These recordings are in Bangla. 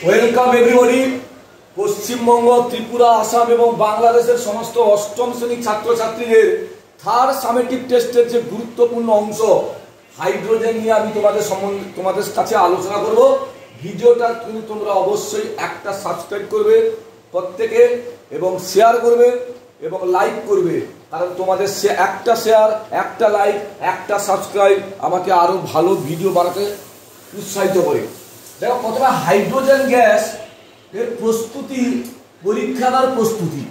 Welcome everybody. পশ্চিমবঙ্গ, ত্রিপুরা, আসাম এবং বাংলাদেশের সমস্ত অষ্টম শ্রেণীর ছাত্রছাত্রীদের থার্ড সামেটিভ টেস্টের যে গুরুত্বপূর্ণ অংশ হাইড্রোজেন নিয়ে আমি তোমাদের কাছে আলোচনা করব। ভিডিওটা কিন্তু তোমরা অবশ্যই একটা সাবস্ক্রাইব করবে প্রত্যেকে এবং শেয়ার করবে এবং লাইক করবে, কারণ তোমাদের একটা শেয়ার, একটা লাইক, একটা সাবস্ক্রাইব আমাকে আরো ভালো ভিডিও বানাতে উৎসাহিত করে। দেখো, প্রথমে হাইড্রোজেন গ্যাস এর প্রস্তুতি, পরীক্ষাগার প্রস্তুতি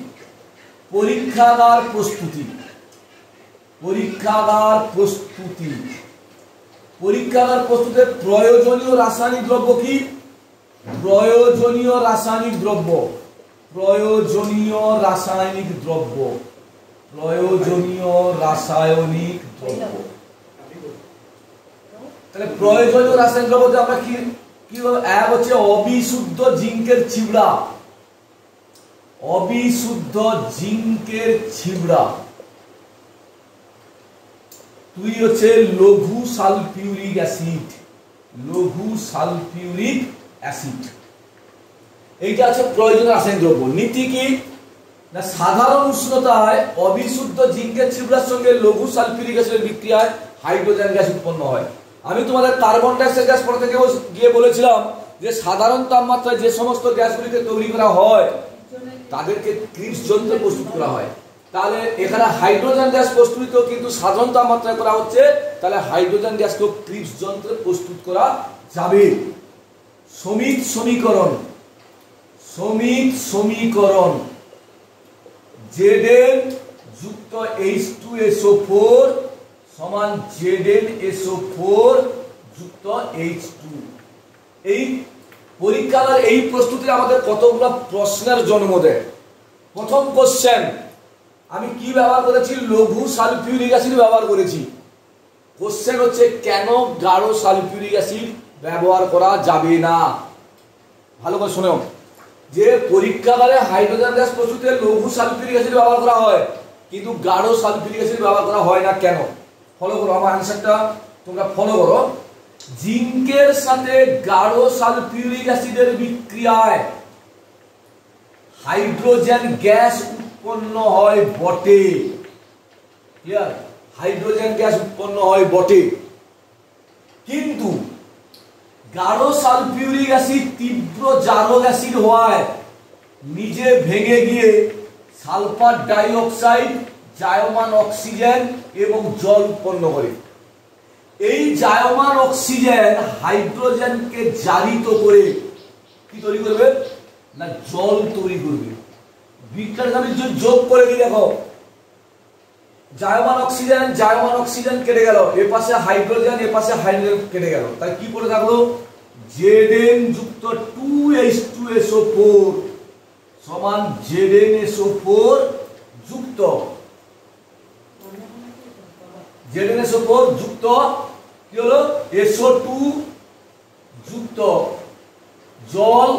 প্রস্তুতির প্রয়োজনীয় রাসায়নিক দ্রব্য কি? প্রয়োজনীয় রাসায়নিক দ্রব্য তাহলে প্রয়োজনীয় রাসায়নিক দ্রব্য আমরা কি কি এক হচ্ছে অবিশুদ্ধ জিঙ্কের ছিবড়া, দুই হচ্ছে লঘু সালফিউরিক অ্যাসিড। এইটা আছে প্রয়োজনীয় রাসায়নিক দ্রব্য। নীতি কি না, সাধারণ উষ্ণতায় অবিশুদ্ধ জিঙ্কের ছিবড়ার সঙ্গে লঘু সালফিউরিক অ্যাসিডের বিক্রিয়ায় হাইড্রোজেন গ্যাস উৎপন্ন হয়। আমি তোমাদের কার্বন ডাইঅক্সাইড গ্যাস পড়া থেকে গিয়ে বলেছিলাম যে সাধারণ তাপমাত্রায় যে সমস্ত গ্যাসগুলিকে তৈরি করা হয় তাদেরকে ক্রিবস যন্ত্রে প্রস্তুত করা হয়। তাহলে এখানে হাইড্রোজেন গ্যাস প্রস্তুত কিন্তু সাধারণ তাপমাত্রায় করা হচ্ছে, তাহলে হাইড্রোজেন গ্যাসকে ক্রিবস যন্ত্রে প্রস্তুত করা যাবে। সমিত সমীকরণ Zn যুক্ত H2SO4 সমান ZnSO4 যুক্ত H2। এই পরীক্ষাগার এই প্রস্তুতি আমাদের কতগুলো প্রশ্নের জন্ম দেয়। প্রথম কোশ্চেন আমি কি ব্যবহার করেছি? লঘু সালফিউরিক অ্যাসিড ব্যবহার করেছি। কোশ্চেন হচ্ছে কেন গাঢ় সালফিউরিক অ্যাসিড ব্যবহার করা যাবে না? ভালো করে শোনো, যে পরীক্ষাগারে হাইড্রোজেন গ্যাস প্রস্তুতিতে লঘু সালফিউরিক অ্যাসিড ব্যবহার করা হয় কিন্তু গাঢ় সালফিউরিক অ্যাসিড ব্যবহার করা হয় না কেন? ফলো করো, আমার অ্যানসারটা তোমরা ফলো করো। জিঙ্কের সাথে গাঢ় সালফিউরিক অ্যাসিডের বিক্রিয়ায় হাইড্রোজেন গ্যাস উৎপন্ন হয় বটে। ক্লিয়ার? হাইড্রোজেন গ্যাস উৎপন্ন হয় বটে, কিন্তু গাঢ় সালফিউরিক অ্যাসিড তীব্র জারক অ্যাসিড হওয়ায় নিজে ভেঙে গিয়ে সালফার ডাইঅক্সাইড, জায়মান অক্সিজেন এবং জল উৎপন্ন করে। এই জায়মান অক্সিজেন হাইড্রোজেনকে জারিত করে কি তৈরি করবে না, জল তৈরি করবে। বিক্রিয়াটা আমি যোগ করে দিই, দেখো জায়মান অক্সিজেন কেটে গেল, এ পাশে হাইড্রোজেন, এ পাশে হাইড্রোজেন কেটে গেল, তাই কি পড়ে থাকলো? Zn যুক্ত 2H2SO4 সমান ZnSO4 যুক্ত কি হলো? SO2 যুক্ত জল,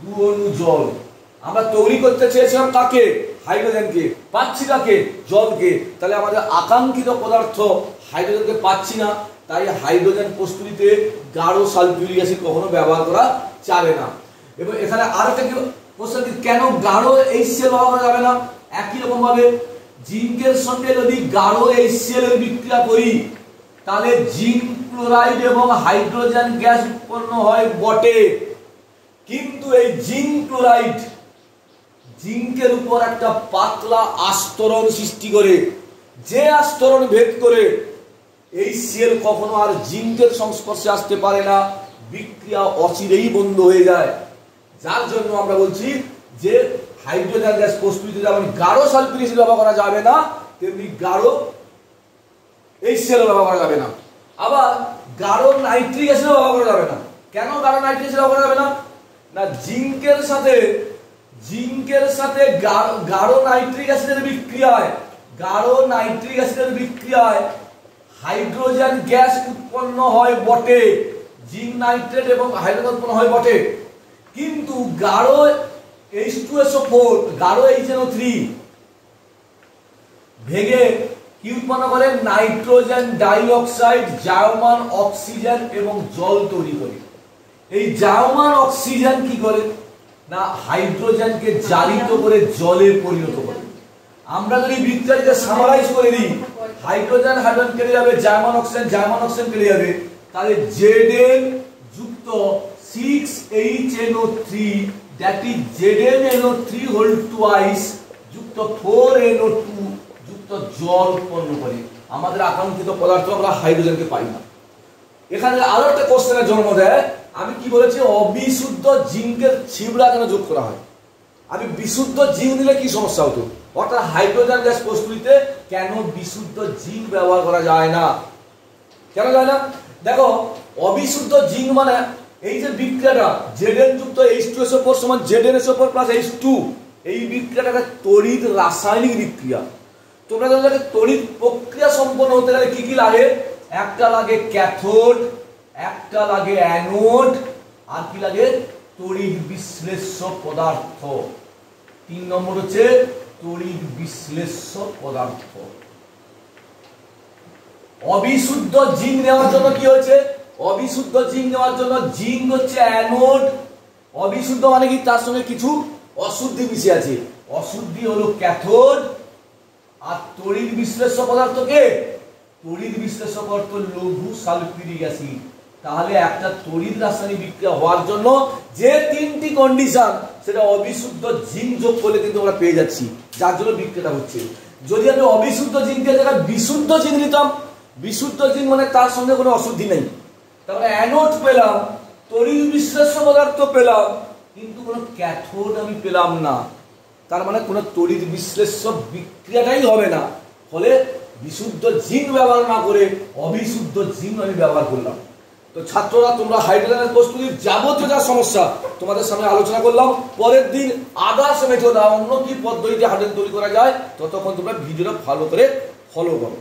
2 অণু জল। আমরা তৈরি করতে চেয়েছিলাম কাকে? হাইড্রোজেনকে। পাচ্ছি কাকে? জলকে। তাহলে আমাদের আকাঙ্ক্ষিত পদার্থ হাইড্রোজেনকে পাচ্ছি না, তাই হাইড্রোজেন প্রস্তুতিতে গাঢ় সালফিউরিক অ্যাসিড কখনো ব্যবহার করা যাবে না। এবং এখানে আরেকটা প্রশ্ন, কেন গাঢ় HCl ব্যবহার করা যাবে না? একই রকম ভাবে জিঙ্কের সঙ্গে যদি গাঢ় HCl এর বিক্রিয়া করি তাহলে জিঙ্ক ক্লোরাইড এবং হাইড্রোজেন গ্যাস উৎপন্ন হয় বটে, কিন্তু এই জিঙ্ক ক্লোরাইড জিঙ্কের উপর একটা পাতলা আস্তরণ সৃষ্টি করে, যে আস্তরণ ভেদ করে HCl কখনো আর জিঙ্কের সংস্পর্শে আসতে পারে না, বিক্রিয়া অচিরেই বন্ধ হয়ে যায়। যার জন্য আমরা বলছি যে হাইড্রোজেন গ্যাস প্রস্তুতিতে যেমন গাঢ় সালফিউরিক অ্যাসিড ব্যবহার করা যাবে না, তেমনি গাঢ় HCl ব্যবহার করা যাবে না। আবার গাঢ় নাইট্রিক অ্যাসিড ব্যবহার করা যাবে না। কেন গাঢ় নাইট্রিক অ্যাসিড ব্যবহার করা যাবে না? না, জিঙ্কের সাথে গাঢ় নাইট্রিক অ্যাসিডের বিক্রিয়ায় হাইড্রোজেন গ্যাস উৎপন্ন হয় বটে, জিঙ্ক নাইট্রেট এবং হাইড্রোজেন উৎপন্ন হয় বটে, কিন্তু গাঢ় H2SO4, গাঢ় HNO3 ভেঙে কি উৎপন্ন করে? নাইট্রোজেন ডাইঅক্সাইড, জায়মান অক্সিজেন এবং জল তৈরি করে। এই জায়মান অক্সিজেন কি করে না হাইড্রোজেনকে জারিত করে জলে পরিণত করে। আমরা যদি বিক্রিয়াকে সামারাইজ করে দিই, হাইড্রোজেন হাইড্রোজেন কেটে যাবে, জার্মান অক্সিজেন কেটে যাবে, তাহলে Zn যুক্ত 6HNO3 that is ZnNO3 whole twice যুক্ত 4NO2 যুক্ত জল উৎপন্ন করে। আমাদের আকাঙ্ক্ষিত পদার্থ আমরা হাইড্রোজেনকে পাই না। এখানে আরো একটা কোশ্চেনের জন্ম দেয়, আমি কি বলেছি অবিশুদ্ধ জিঙ্কের ছিবড়া কেন যোগ করা হয়? আমি বিশুদ্ধ জিঙ্ক দিলে কি সমস্যা হতো? অর্থাৎ হাইড্রোজেন গ্যাস প্রস্তুতিতে কেন বিশুদ্ধ জিঙ্ক ব্যবহার করা যায় না? কেন যায় না? দেখো অবিশুদ্ধ জিঙ্ক মানে এই যে বিক্রিয়াটা Zn যুক্ত H2SO4 সমান ZnSO4 প্লাস H2, এই বিক্রিয়াটা একটা তড়িৎ রাসায়নিক বিক্রিয়া। তোমরা যদি তড়িৎ প্রক্রিয়া সম্পন্ন হতে গেলে কি কি লাগে? একটা লাগে ক্যাথোড, একটা লাগে অ্যানোড, আর কি লাগে? তড়িৎ বিশ্লেষ্য পদার্থ। 3 নম্বর হচ্ছে তড়িৎ বিশ্লেষ্য পদার্থ। অবিশুদ্ধ জিঙ্ক নেওয়ার জন্য কি হয়েছে? অবিশুদ্ধ জিঙ্ক নেওয়ার জন্য জিঙ্ক হচ্ছে অ্যানোড। অবিশুদ্ধ মানে কি? তার সঙ্গে কিছু অশুদ্ধি মিশে আছে। অশুদ্ধি হলো ক্যাথোড, আর তড়িৎ বিশ্লেষ্য পদার্থ কে? তড়িৎ বিশ্লেষ্য পদার্থ লঘু সালফিউরিক অ্যাসিড। তাহলে একটা তড়িৎ রাসায়নিক বিক্রিয়া হওয়ার জন্য যে 3টি কন্ডিশন, সেটা অবিশুদ্ধ জিঙ্ক যোগ করলে কিন্তু আমরা পেয়ে যাচ্ছি, যার জন্য বিক্রিয়াটা হচ্ছে। যদি আমি অবিশুদ্ধ জিঙ্কের জায়গায় বিশুদ্ধ জিঙ্ক নিতাম, বিশুদ্ধ জিঙ্ক মানে তার সঙ্গে কোনো অশুদ্ধি নেই, তারপরে অ্যানোড পেলাম, তড়িৎ বিশ্লেষ্য পদার্থ পেলাম, কিন্তু কোনো ক্যাথোড আমি পেলাম না। তার মানে কোনো তড়িৎ বিশ্লেষ্য বিক্রিয়াটাই হবে না। ফলে বিশুদ্ধ জিঙ্ক ব্যবহার না করে অবিশুদ্ধ জিঙ্ক আমি ব্যবহার করলাম। তো ছাত্ররা, তোমরা হাইড্রোজেনের প্রস্তুতির যাবতীয় যা সমস্যা তোমাদের সামনে আলোচনা করলাম। পরের দিন আদার্স মেথড, অন্য কি পদ্ধতিতে হাইড্রোজেন তৈরি করা যায়, ততক্ষণ তোমরা ভিডিওটা ভালো করে ফলো করো।